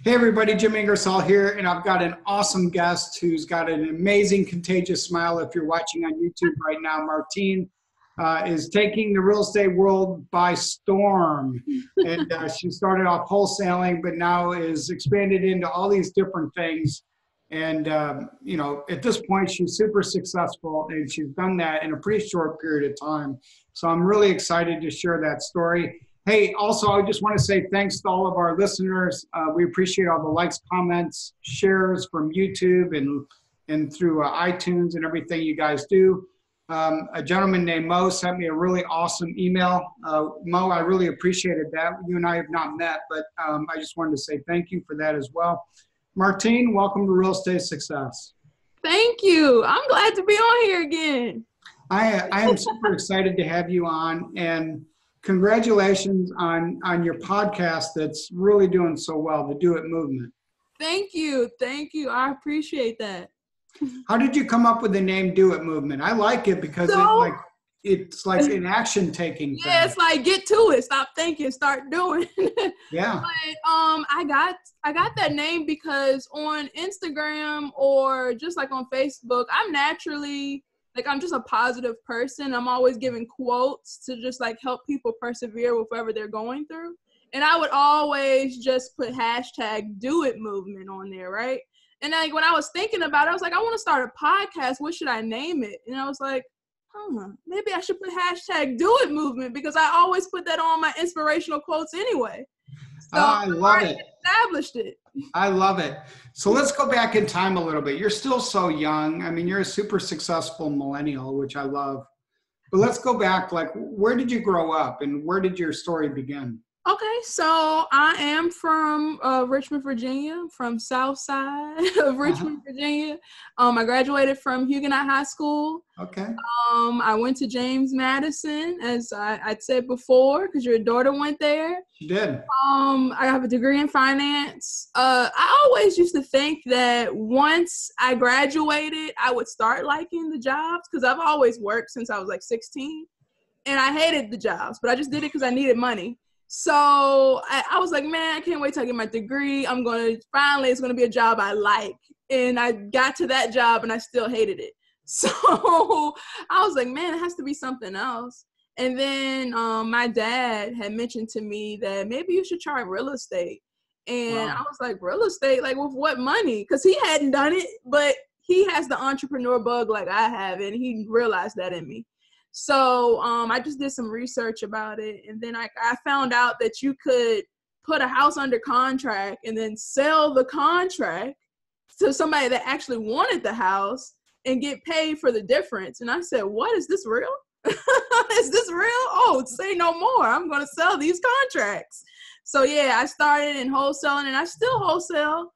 Hey everybody, Jim Ingersoll here, and I've got an awesome guest who's got an amazing contagious smile. If you're watching on YouTube right now, Martine is taking the real estate world by storm. And she started off wholesaling, but now is expanded into all these different things. And, at this point, she's super successful, and she's done that in a pretty short period of time. So I'm really excited to share that story. Hey, also, I just want to say thanks to all of our listeners. We appreciate all the likes, comments, shares from YouTube and through iTunes and everything you guys do. A gentleman named Mo sent me a really awesome email. Mo, I really appreciated that. You and I have not met, but I just wanted to say thank you for that as well. Martine, welcome to Real Estate Success. Thank you. I'm glad to be on here again. I am super excited to have you on, and congratulations on your podcast that's really doing so well, the Do It Movement. Thank you. Thank you. I appreciate that. How did you come up with the name Do It Movement? I like it because it's like an action taking thing. Yeah, it's like get to it. Stop thinking, start doing. Yeah. But I got that name because on Instagram or just like on Facebook, I'm just a positive person. I'm always giving quotes to just like help people persevere with whatever they're going through. And I would always just put hashtag Do It Movement on there, right? And like when I was thinking about it, I was like, I want to start a podcast. What should I name it? And I was like, maybe I should put hashtag Do It Movement because I always put that on my inspirational quotes anyway. So I love it. Established it. I love it. So let's go back in time a little bit. You're still so young. I mean, you're a super successful millennial, which I love. But let's go back. Like, where did you grow up and where did your story begin? Okay, so I am from Richmond, Virginia, from South Side of Richmond, Virginia. I graduated from Huguenot High School. Okay. I went to James Madison, as I'd said before, because your daughter went there. She did. I have a degree in finance. I always used to think that once I graduated, I would start liking the jobs, because I've always worked since I was like 16, and I hated the jobs, but I just did it because I needed money. So I was like, man, I can't wait till I get my degree. It's going to be a job I like. And I got to that job and I still hated it. So I was like, man, it has to be something else. And then my dad had mentioned to me that maybe you should try real estate. And I was like, real estate? Like with what money? Because he hadn't done it, but he has the entrepreneur bug like I have. And he realized that in me. So I just did some research about it, and then I found out that you could put a house under contract and then sell the contract to somebody that actually wanted the house and get paid for the difference. And I said, what, is this real? Is this real? Oh, say no more. I'm going to sell these contracts. So yeah, I started in wholesaling, and I still wholesale.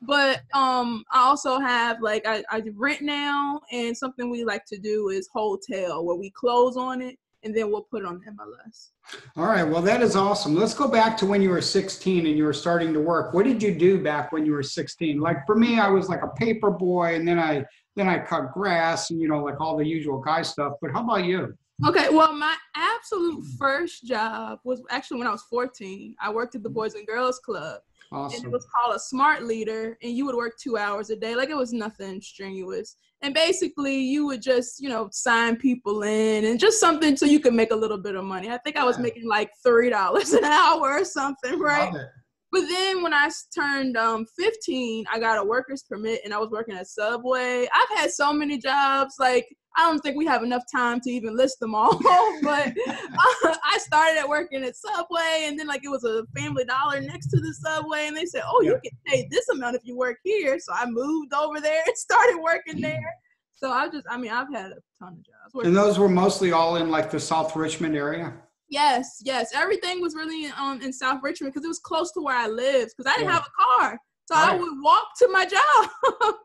But I also have, like, I rent now, and something we like to do is hotel, where we close on it, and then we'll put it on MLS. All right. Well, that is awesome. Let's go back to when you were 16 and you were starting to work. What did you do back when you were 16? Like, for me, I was like a paper boy, and then I cut grass and, like all the usual guy stuff. But how about you? Okay, well, my absolute first job was actually when I was 14. I worked at the Boys and Girls Club. Awesome. And it was called a smart leader, and you would work 2 hours a day. Like, it was nothing strenuous. And basically, you would just, sign people in and just something so you could make a little bit of money. I think I was making like $3 an hour or something, right? Love it. But then when I turned 15, I got a worker's permit, and I was working at Subway. I've had so many jobs. Like, I don't think we have enough time to even list them all. But I started at working at Subway, and then like it was a Family Dollar next to the Subway, and they said, oh, you can pay this amount if you work here. So I moved over there and started working there. So I've had a ton of jobs. And those were mostly all in like the South Richmond area? Yes. Everything was really in South Richmond because it was close to where I lived, because I didn't have a car. So I would walk to my job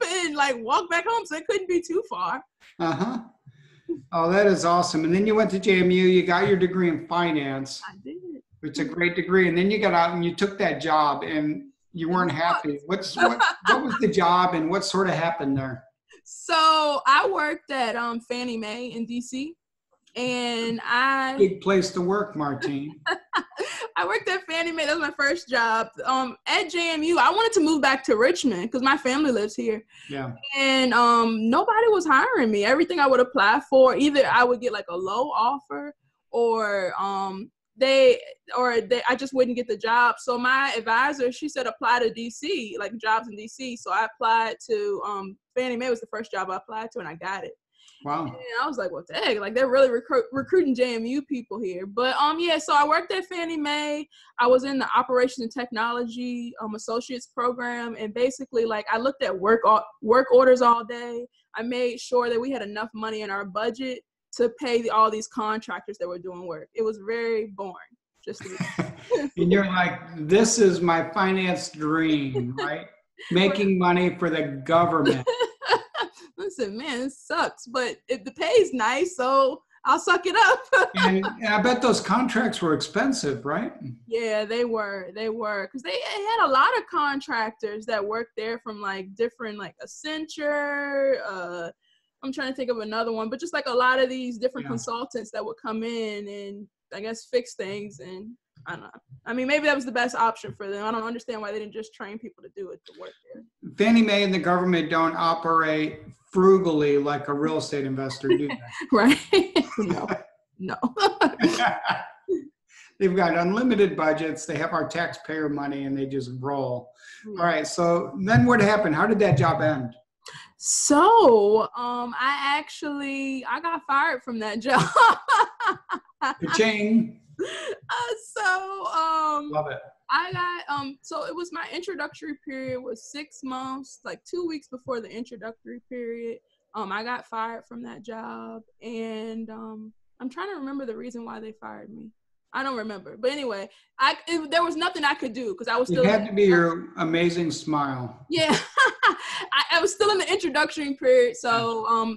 and like walk back home, so it couldn't be too far. Oh, that is awesome. And then you went to JMU, you got your degree in finance. I did. It's a great degree. And then you got out and you took that job and you weren't happy. What was the job and what sort of happened there? So I worked at Fannie Mae in DC. And big place to work, Martine. I worked at Fannie Mae. That was my first job. At JMU, I wanted to move back to Richmond because my family lives here. Yeah. And nobody was hiring me. Everything I would apply for, either I would get like a low offer, or I just wouldn't get the job. So my advisor, she said apply to DC, like jobs in DC. So I applied to Fannie Mae was the first job I applied to, and I got it. Wow. And I was like, what the heck? Like, they're really recruiting JMU people here. But yeah, so I worked at Fannie Mae. I was in the operations and technology associates program, and basically, like, I looked at work orders all day. I made sure that we had enough money in our budget to pay all these contractors that were doing work. It was very boring. Just to be And you're like, this is my finance dream, right? Making money for the government. Listen, man, it sucks, but if the pay's nice, so I'll suck it up. and I bet those contracts were expensive, right? Yeah, they were, because they had a lot of contractors that worked there from like different, like Accenture. I'm trying to think of another one, but just like a lot of these different consultants that would come in and I guess fix things. And I don't know. I mean, maybe that was the best option for them. I don't understand why they didn't just train people to do it, to work there. Fannie Mae and the government don't operate frugally like a real estate investor, do they? Right? No. They've got unlimited budgets. They have our taxpayer money and they just roll. All right. So then what happened? How did that job end? So I got fired from that job. Ka-ching. Love it. I got so it was my introductory period was 6 months, like 2 weeks before the introductory period. I got fired from that job, and I'm trying to remember the reason why they fired me. I don't remember, but anyway, there was nothing I could do because I was still. It had to be your amazing smile. Yeah, I was still in the introductory period, so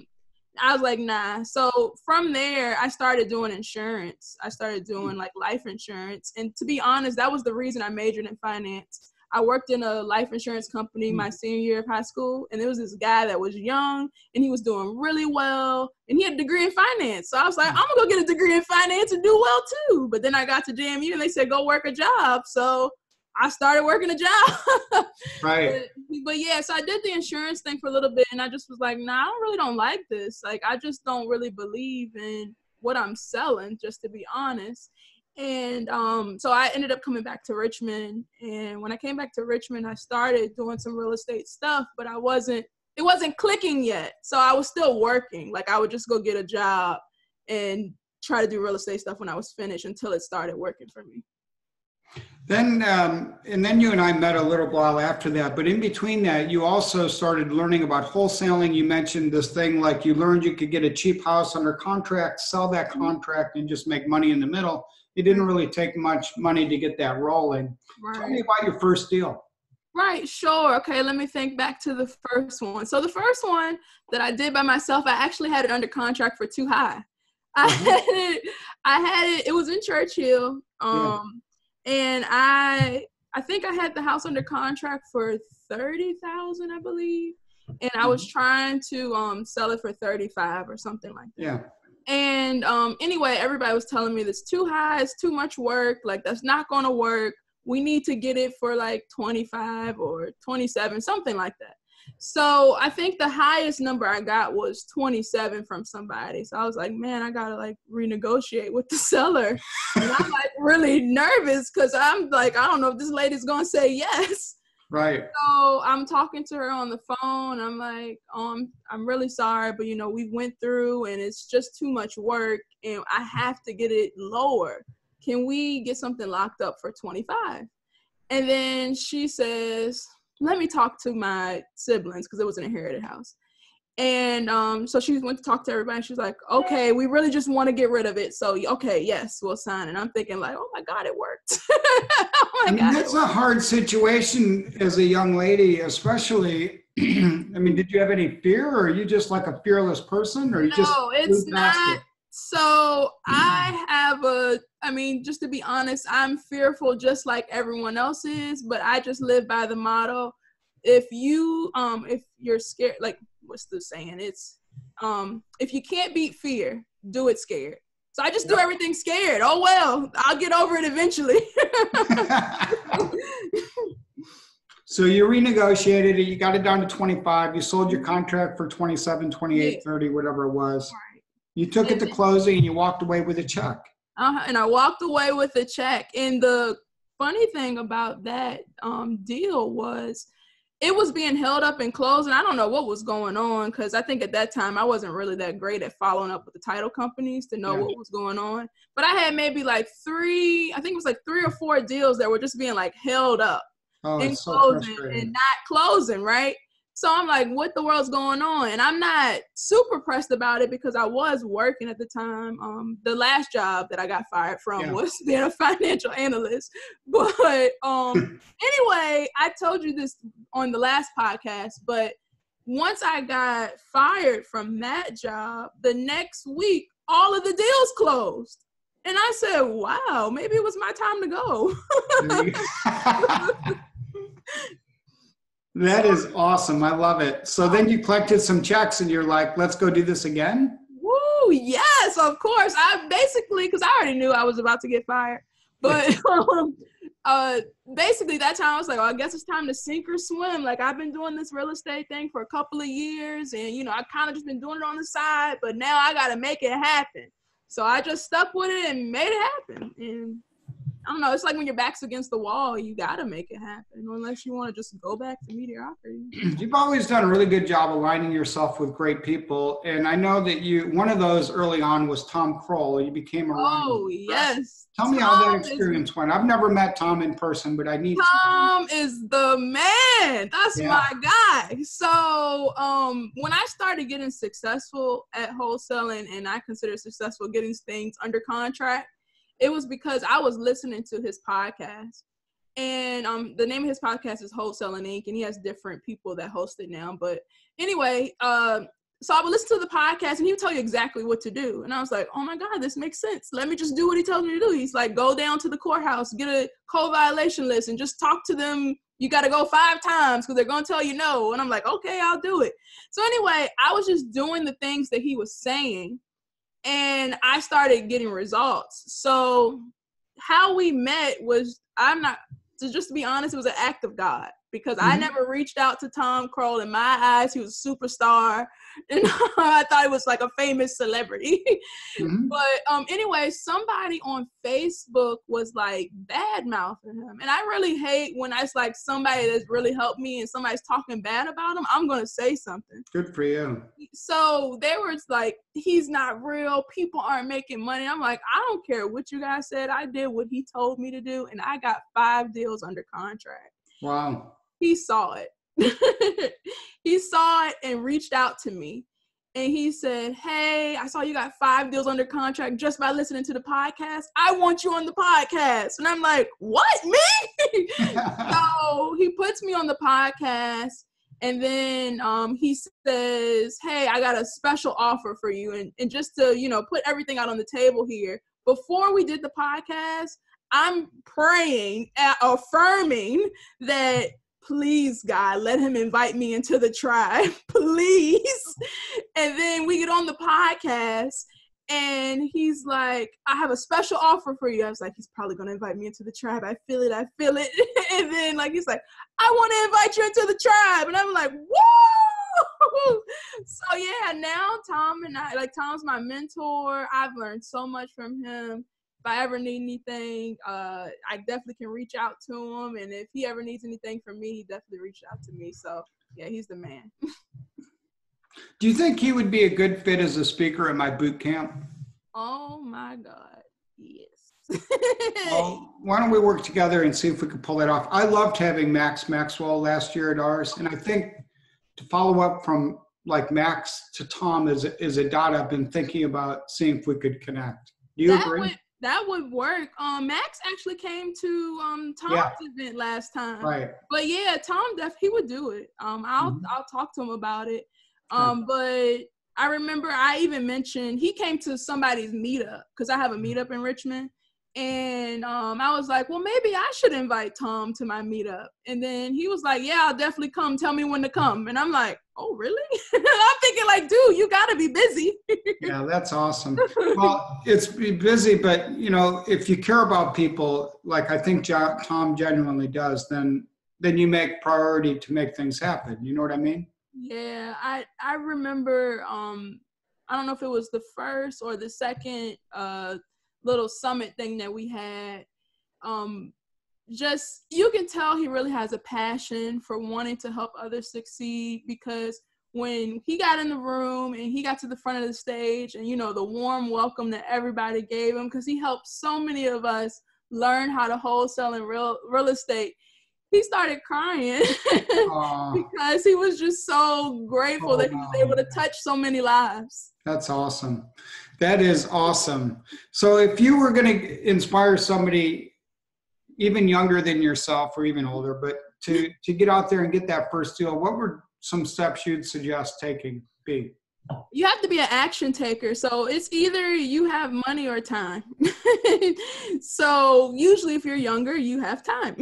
I was like, nah. So from there, I started doing insurance. I started doing like life insurance. And to be honest, that was the reason I majored in finance. I worked in a life insurance company my senior year of high school. And there was this guy that was young and he was doing really well. And he had a degree in finance. So I was like, I'm going to go get a degree in finance and do well too. But then I got to JMU and they said, go work a job. So I started working a job. Right. But yeah, so I did the insurance thing for a little bit and I just was like, nah, I really don't like this. Like, I just don't really believe in what I'm selling, just to be honest. And so I ended up coming back to Richmond. And when I came back to Richmond, I started doing some real estate stuff, but it wasn't clicking yet. So I was still working. Like, I would just go get a job and try to do real estate stuff when I was finished until it started working for me. Then, and then you and I met a little while after that, but in between that, you also started learning about wholesaling. You mentioned this thing, like you learned you could get a cheap house under contract, sell that contract and just make money in the middle. It didn't really take much money to get that rolling. Right. Tell me about your first deal. Right, sure. Okay, let me think back to the first one. So the first one that I did by myself, I actually had it under contract for too high. I had it, it was in Churchill. And I think I had the house under contract for $30,000, I believe. And I was trying to sell it for 35 or something like that. Yeah. And anyway, everybody was telling me that's too high, it's too much work, like that's not going to work. We need to get it for like 25 or 27, something like that. So I think the highest number I got was 27 from somebody. So I was like, man, I got to like renegotiate with the seller. And I'm like really nervous because I'm like, I don't know if this lady's going to say yes. Right. So I'm talking to her on the phone. I'm like, I'm really sorry, but we went through and it's just too much work and I have to get it lower. Can we get something locked up for 25? And then she says, let me talk to my siblings because it was an inherited house. And so she went to talk to everybody. And she was like, okay, we really just want to get rid of it. So, okay, yes, we'll sign. And I'm thinking like, oh my God, it worked. Oh my God, that's a hard situation as a young lady, especially. I mean, did you have any fear or are you just like a fearless person or you just? No, it's not. So I have just to be honest, I'm fearful just like everyone else is, but I just live by the motto. If you're scared, like what's the saying? It's, if you can't beat fear, do it scared. So I just do everything scared. Oh, well, I'll get over it eventually. So you renegotiated it. You got it down to 25. You sold your contract for 27, 28, 30, whatever it was. Right. You took it to closing and you walked away with a check. And I walked away with a check. And the funny thing about that deal was it was being held up and closed. And I don't know what was going on, because I think at that time I wasn't really that great at following up with the title companies to know what was going on. But I had maybe like three or four deals that were just being like held up and closing and not closing, right? So I'm like, what the world's going on? And I'm not super pressed about it because I was working at the time. The last job that I got fired from was being a financial analyst. But anyway, I told you this on the last podcast, but once I got fired from that job, the next week, all of the deals closed. And I said, wow, maybe it was my time to go. That is awesome. I love it. So then you collected some checks and you're like, let's go do this again? Woo, yes, of course. I basically, because I already knew I was about to get fired. But basically that time I was like, oh, I guess it's time to sink or swim. Like, I've been doing this real estate thing for a couple of years, and, you know, I kind of just been doing it on the side, but now I got to make it happen. So I just stuck with it and made it happen. And I don't know. It's like when your back's against the wall, you got to make it happen unless you want to just go back to mediocrity. You've always done a really good job aligning yourself with great people. And I know that one of those early on was Tom Kroll. You became a Oh, yes. Tell me how that experience went. I've never met Tom in person, but I need to. Tom is the man. That's my guy. So when I started getting successful at wholesaling, and I consider successful getting things under contract, it was because I was listening to his podcast. And the name of his podcast is Wholesaling Inc. And he has different people that host it now. But anyway, so I would listen to the podcast and he would tell you exactly what to do. And I was like, oh my God, this makes sense. Let me just do what he tells me to do. He's like, go down to the courthouse, get a co-violation list and just talk to them. You got to go 5 times because they're going to tell you no. And I'm like, okay, I'll do it. So anyway, I was just doing the things that he was saying and I started getting results. So how we met was, just to be honest, it was an act of God, because I never reached out to Tom Kroll. In my eyes, he was a superstar, and I thought he was like a famous celebrity. But anyway, somebody on Facebook was like bad mouthing him, and I really hate when it's like somebody that's really helped me and somebody's talking bad about him. I'm gonna say something. Good for you. So they were like, he's not real. People aren't making money. I'm like, I don't care what you guys said. I did what he told me to do, and I got 5 deals under contract. Wow. He saw it. He saw it and reached out to me. And he said, hey, I saw you got 5 deals under contract just by listening to the podcast. I want you on the podcast. And I'm like, what, me? So he puts me on the podcast. And then he says, hey, I got a special offer for you. And just to, put everything out on the table here, before we did the podcast, I'm praying, affirming that, please, God, let him invite me into the tribe, please. And then we get on the podcast and he's like, I have a special offer for you. I was like, he's probably going to invite me into the tribe. I feel it. And then he's like, I want to invite you into the tribe. And I'm like, woo! So yeah, now Tom and I, Tom's my mentor. I've learned so much from him. If I ever need anything, I definitely can reach out to him. And if he ever needs anything from me, he definitely reached out to me. So yeah, he's the man. Do you think he would be a good fit as a speaker at my boot camp? Oh my God, yes. Well, why don't we work together and see if we could pull that off? I loved having Max Maxwell last year at ours. And I think to follow up from Max to Tom is a dot I've been thinking about seeing if we could connect. Do you agree? That would work. Max actually came to Tom's event last time. Right. But yeah, Tom he would do it. I'll talk to him about it. But I remember I even mentioned he came to somebody's meetup because I have a meetup in Richmond. And I was like, well, maybe I should invite Tom to my meetup. And then he was like, yeah, I'll definitely come. Tell me when to come. And I'm like, oh, really? I'm thinking like, dude, you got to be busy. Yeah, that's awesome. Well, it's busy, but you know, if you care about people, like I think Tom genuinely does, then you make priority to make things happen. You know what I mean? Yeah, I remember, I don't know if it was the first or the second little summit thing that we had. Just, you can tell he really has a passion for wanting to help others succeed, because when he got in the room and he got to the front of the stage and, you know, the warm welcome that everybody gave him, because he helped so many of us learn how to wholesale in real estate, he started crying because he was just so grateful that he was able to touch so many lives. That's awesome. That is awesome. So if you were going to inspire somebody even younger than yourself or even older, but to get out there and get that first deal, what were some steps you'd suggest taking? You have to be an action taker. So it's either you have money or time. So usually if you're younger, you have time.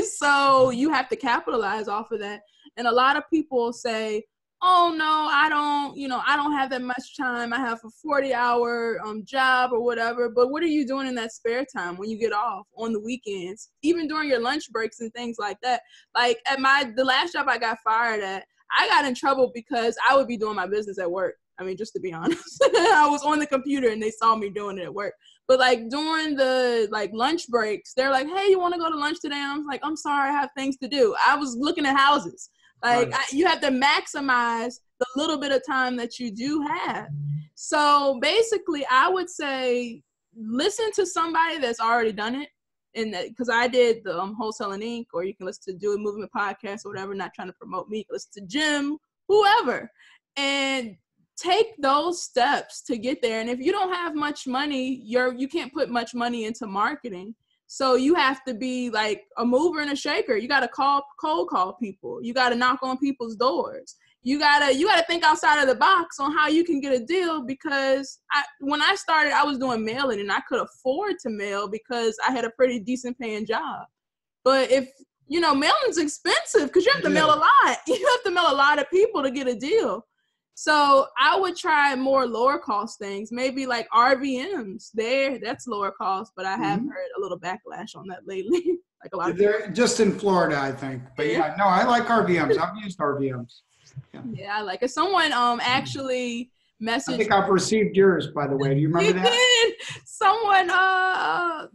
So you have to capitalize off of that. And a lot of people say, oh no, I don't have that much time. I have a 40-hour job or whatever. But what are you doing in that spare time when you get off on the weekends, even during your lunch breaks and things like that? Like at the last job I got fired at, I got in trouble because I would be doing my business at work. I mean, just to be honest, I was on the computer and they saw me doing it at work. But like during the lunch breaks, they're like, hey, you want to go to lunch today? And I was like, I'm sorry, I have things to do. I was looking at houses. Like you have to maximize the little bit of time that you do have. So basically I would say, listen to somebody that's already done it. And because I did the Wholesaling Inc., or you can listen to Do It Movement podcast or whatever, not trying to promote me, listen to Jim, whoever, and take those steps to get there. And if you don't have much money, you can't put much money into marketing. So you have to be like a mover and a shaker. You got to cold call people. You got to knock on people's doors. You gotta think outside of the box on how you can get a deal, because when I started, I was doing mailing and I could afford to mail because I had a pretty decent paying job. But if, mailing's expensive because you have to mail a lot. You have to mail a lot of people to get a deal. So I would try more lower cost things, maybe like RVMs. That's lower cost, but I have heard a little backlash on that lately. Like a lot of they're just in Florida, I think. But yeah, no, I like RVMs. I've used RVMs. Yeah, I like it. Someone actually messaged. I think I've received yours, by the way. Do you remember that? Did. Someone,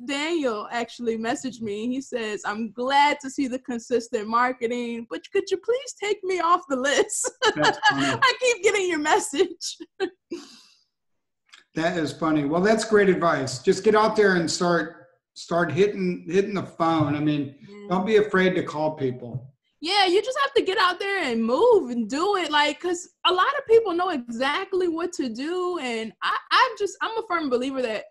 Daniel, actually messaged me. He says, I'm glad to see the consistent marketing, but could you please take me off the list? That's funny. I keep getting your message. That is funny. Well, that's great advice. Just get out there and start hitting the phone. I mean, don't be afraid to call people. Yeah, you just have to get out there and move and do it. Like, because a lot of people know exactly what to do. And I'm a firm believer that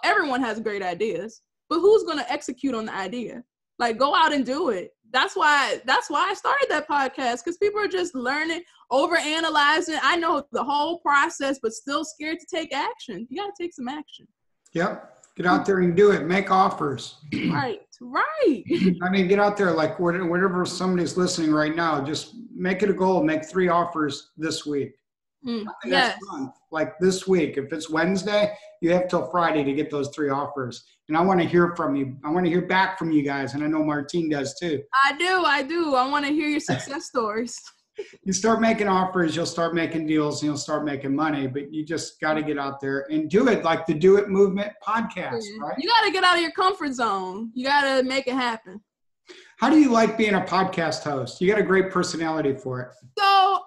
everyone has great ideas, but who's going to execute on the idea? Like, go out and do it. That's why I started that podcast, because people are just learning, overanalyzing. I know the whole process, but still scared to take action. You got to take some action. Yep. Get out there and do it. Make offers. Right. I mean, get out there, like whenever somebody's listening right now, just make it a goal. Make 3 offers this week. Yes. Month. Like this week, if it's Wednesday, you have till Friday to get those 3 offers. And I want to hear from you. I want to hear back from you guys. And I know Martine does too. I do. I want to hear your success stories. You start making offers, you'll start making deals, and you'll start making money. But you just got to get out there and do it, like the Do It Movement podcast, right? You got to get out of your comfort zone. You got to make it happen. How do you like being a podcast host? You got a great personality for it. So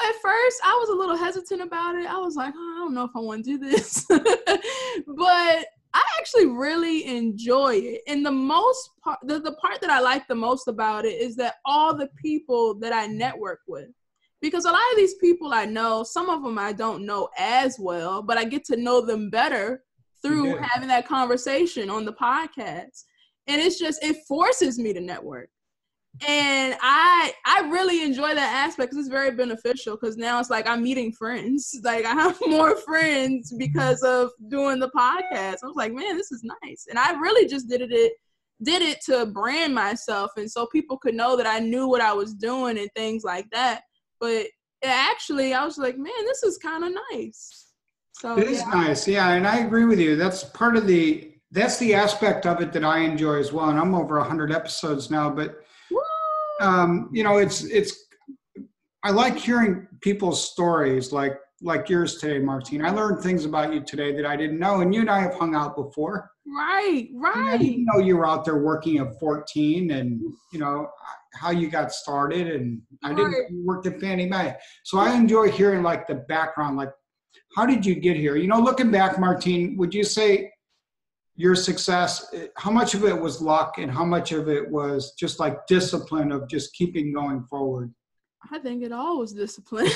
at first I was a little hesitant about it. I was like, I don't know if I want to do this. But I actually really enjoy it. And the most part, the part that I like the most about it is that all the people that I network with, because a lot of these people I know, some of them I don't know as well, but I get to know them better through having that conversation on the podcast. And it forces me to network. And I really enjoy that aspect because it's very beneficial, because now it's like I'm meeting friends. Like I have more friends because of doing the podcast. I was like, man, this is nice. And I really just did it to brand myself, and so people could know that I knew what I was doing and things like that. But actually, I was like, man, this is kind of nice. So it is nice. Yeah. And I agree with you. That's that's the aspect of it that I enjoy as well. And I'm over 100 episodes now, but you know, I like hearing people's stories like yours today, Martine. I learned things about you today that I didn't know. And you and I have hung out before. Right. And I didn't know you were out there working at 14 and, you know, how you got started. And I didn't know you worked at Fannie Mae. So I enjoy hearing like the background, like, how did you get here? You know, looking back, Martine, would you say your success, how much of it was luck and how much of it was just like discipline of just keeping going forward? I think it all was discipline.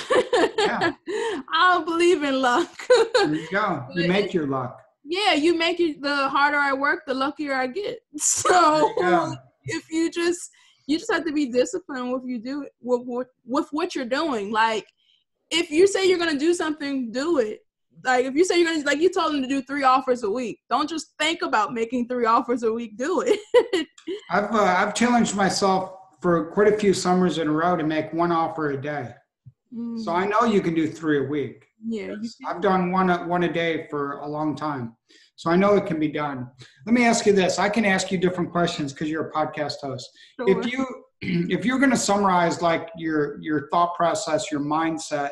Yeah. I don't believe in luck. There you go. You make your luck. Yeah, you make it. The harder I work, the luckier I get. So if you just have to be disciplined with you do it with what you're doing. Like if you say you're gonna do something, do it. Like if you say you're gonna, like you told them to do 3 offers a week, don't just think about making 3 offers a week. Do it. I've challenged myself for quite a few summers in a row to make 1 offer a day. So I know you can do 3 a week. Yeah, I've done one a day for a long time. So I know it can be done. Let me ask you this. I can ask you different questions because you're a podcast host. Sure. If you're going to summarize like your thought process, your mindset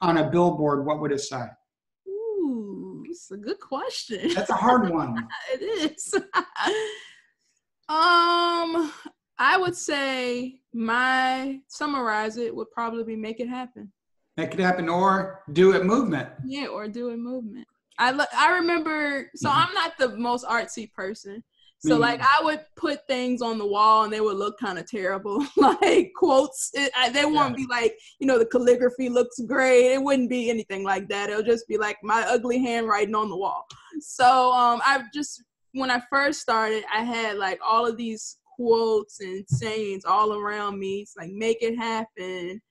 on a billboard, what would it say? Ooh, it's a good question. That's a hard one. It is. I would say summarize it would probably be make it happen. Make it happen or do it movement. Yeah, or do it movement. I remember, so I'm not the most artsy person. So like I would put things on the wall and they would look kind of terrible, like quotes. They wouldn't be like, you know, the calligraphy looks great. It wouldn't be anything like that. It'll just be like my ugly handwriting on the wall. So when I first started, I had like all of these quotes and sayings all around me. It's like, make it happen.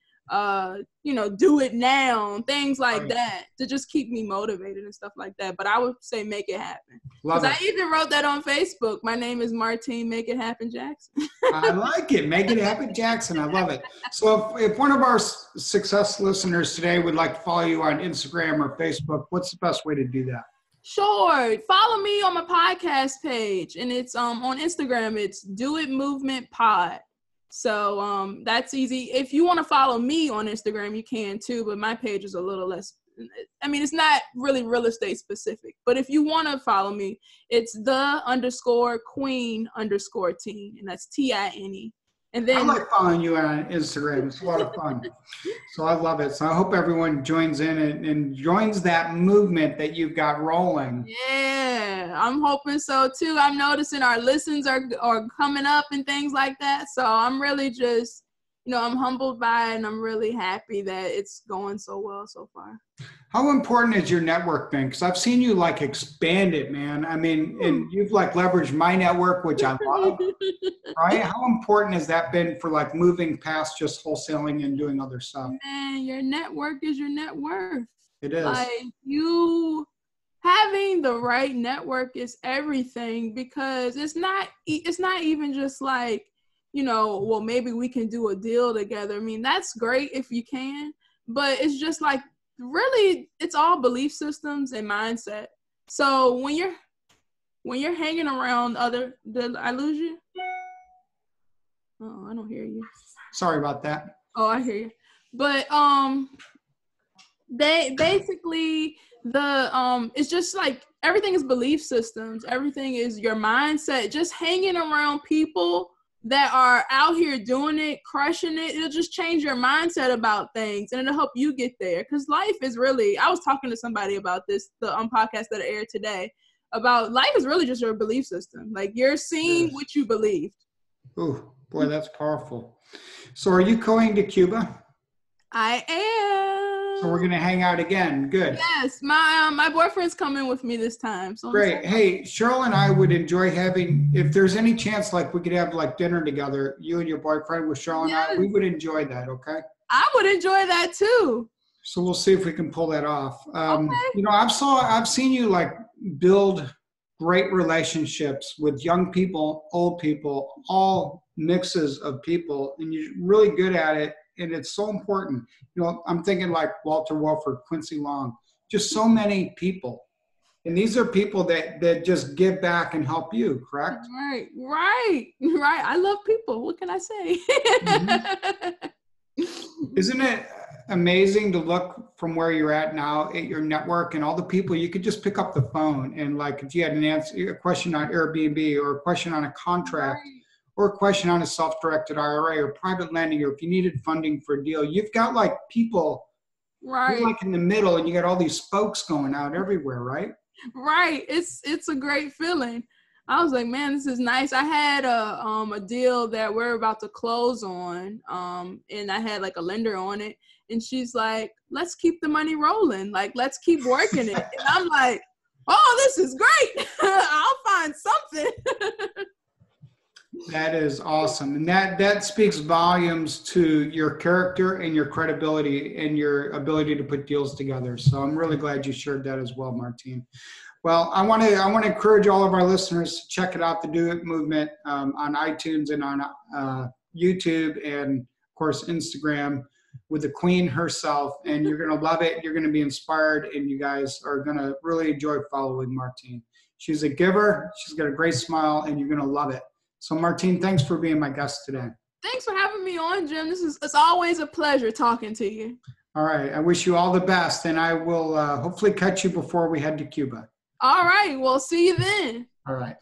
You know, do it now, things like that to just keep me motivated and stuff like that. But I would say make it happen. Because I even wrote that on Facebook. My name is Martine, Make It Happen Jackson. I like it. Make it happen, Jackson. I love it. So if one of our success listeners today would like to follow you on Instagram or Facebook, what's the best way to do that? Sure. Follow me on my podcast page. And it's on Instagram. It's Do It Movement Pod. So that's easy. If you want to follow me on Instagram, you can too, but my page is a little less, I mean, it's not really real estate specific, but if you want to follow me, it's _queen_teen, and that's TINE. And then I like following you on Instagram. It's a lot of fun. So I love it. So I hope everyone joins in and joins that movement that you've got rolling. Yeah, I'm hoping so too. I'm noticing our listens are coming up and things like that. So I'm really just, you know, I'm humbled by it and I'm really happy that it's going so well so far. How important is your network been? Because I've seen you like expand it, man. I mean, and you've like leveraged my network, which I love, right? How important has that been for like moving past just wholesaling and doing other stuff? Man, your network is your net worth. It is. Like you having the right network is everything, because it's not even just like, you know, well, maybe we can do a deal together. I mean, that's great if you can, but it's just like, really, it's all belief systems and mindset. So when you're hanging around did I lose you? Oh, I don't hear you. Sorry about that. Oh, I hear you. But they basically it's just like everything is belief systems. Everything is your mindset. Just hanging around people that are out here doing it, crushing it, it'll just change your mindset about things and it'll help you get there. Because life is really, I was talking to somebody about this, the podcast that aired today, about life is really just your belief system. Like you're seeing what you believed. Oh, boy, that's powerful. So are you going to Cuba? I am. So we're gonna hang out again. Good. Yes, my boyfriend's coming with me this time. So Great. Hey, Cheryl and I would enjoy having, if there's any chance, like we could have like dinner together, you and your boyfriend with Cheryl and I, we would enjoy that. Okay. I would enjoy that too. So we'll see if we can pull that off. Okay. You know, I've seen you like build great relationships with young people, old people, all mixes of people, and you're really good at it. And it's so important. You know, I'm thinking like Walter Wolford, Quincy Long, just so many people. And these are people that just give back and help you, correct? Right. I love people. What can I say? Isn't it amazing to look from where you're at now at your network and all the people you could just pick up the phone and like if you had an answer, a question on Airbnb or a question on a contract or a question on a self-directed IRA or private lending, or if you needed funding for a deal, you've got like people you're like in the middle and you got all these spokes going out everywhere, right? Right. It's a great feeling. I was like, man, this is nice. I had a deal that we're about to close on, and I had like a lender on it, and she's like, let's keep the money rolling. Like, let's keep working it. And I'm like, oh, this is great. I'll find something. That is awesome. And that speaks volumes to your character and your credibility and your ability to put deals together. So I'm really glad you shared that as well, Martine. Well, I want to encourage all of our listeners to check it out, the Do It Movement, on iTunes and on YouTube and, of course, Instagram with the Queen herself. And you're going to love it. You're going to be inspired, and you guys are going to really enjoy following Martine. She's a giver. She's got a great smile, and you're going to love it. So, Martine, thanks for being my guest today. Thanks for having me on, Jim. It's always a pleasure talking to you. All right. I wish you all the best, and I will hopefully catch you before we head to Cuba. All right. Well, see you then. All right.